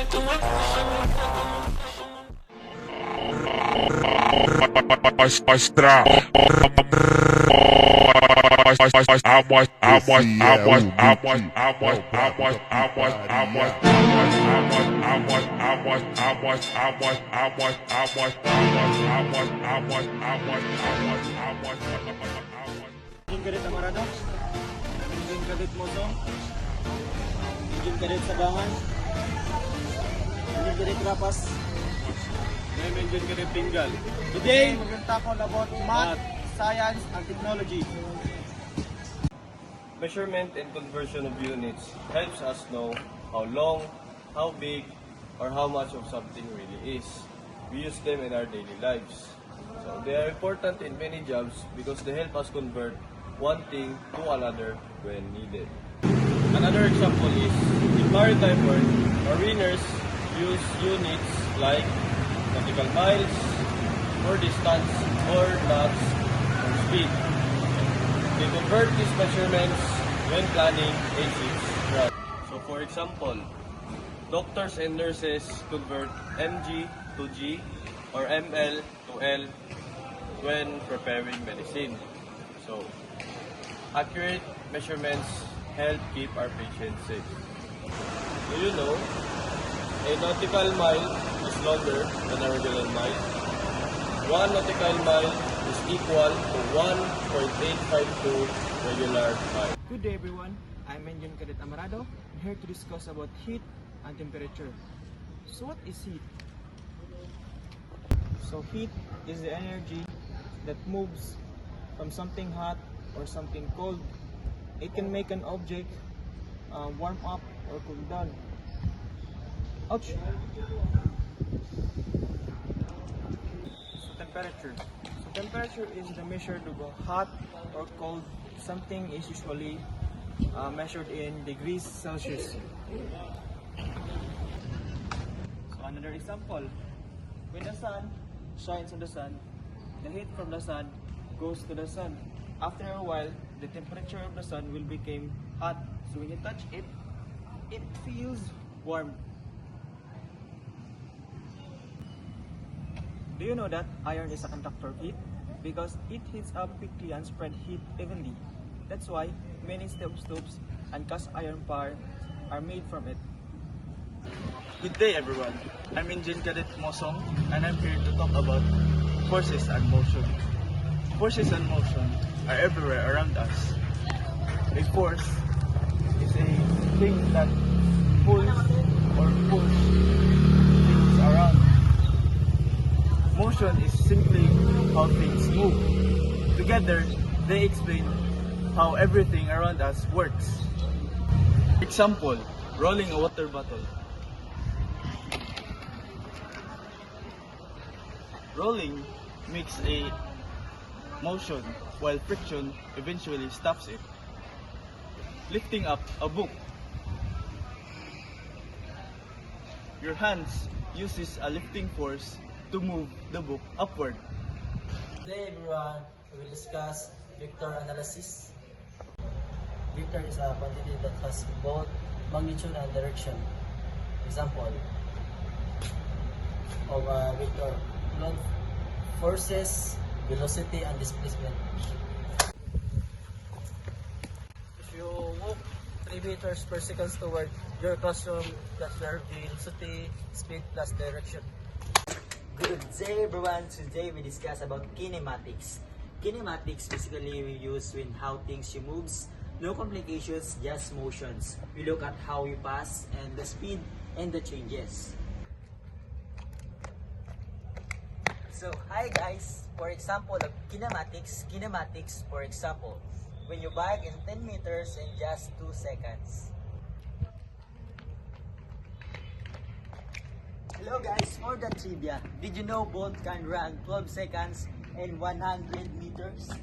Engine Cadet Amarado, Engine Cadet Mosong, Engine Cadet Sagangan, Engine Cadet Rapas, and Engine Cadet Bengal. Today, we're going to tackle about math, science, and technology. Measurement and conversion of units helps us know how long, how big, or how much of something really is. We use them in our daily lives. So they are important in many jobs because they help us convert one thing to another when needed. Another example is in maritime work, mariners use units like nautical miles for distance or knots for speed. They convert these measurements when planning a ship's route. So for example, doctors and nurses convert mg to g or ml to l when preparing medicine. So accurate measurements help keep our patients safe. Do you know, a nautical mile is longer than a regular mile? 1 nautical mile is equal to 1.852 regular mile. Good day everyone, I'm Engine Cadet Amarado. I'm here to discuss about heat and temperature. So what is heat? So heat is the energy that moves from something hot or something cold. It can make an object warm up or cool down. Ouch! So temperature. So temperature is the measure of hot or cold. Something is usually measured in degrees Celsius. So another example, when the sun shines on the sun, the heat from the sun goes to the sun. After a while, the temperature of the sun will become hot. So when you touch it, it feels warm. Do you know that iron is a conductor of heat? Because it heats up quickly and spread heat evenly. That's why many stoves and cast iron parts are made from it. Good day everyone, I'm Engine Cadet Mosong and I'm here to talk about forces and motion. Forces and motion are everywhere around us. A force is a thing that pulls or pushes things around. Motion is simply how things move. Together, they explain how everything around us works. Example, rolling a water bottle. Rolling makes a motion while friction eventually stops it. Lifting up a book. Your hands uses a lifting force to move the book upward. Today everyone, we will discuss vector analysis. Vector is a quantity that has both magnitude and direction. Example of a vector: load, forces, velocity, and displacement. If you walk 3 meters per second toward your classroom, that's your velocity, speed plus direction. Good day everyone! Today we discuss about kinematics. Kinematics basically we use when how things moves, no complications, just motions. We look at how we pass and the speed and the changes. So hi guys, for example of kinematics, for example, when you bike in 10 meters in just 2 seconds. Hello guys, for the trivia, did you know Bolt can run 12 seconds and 100 meters?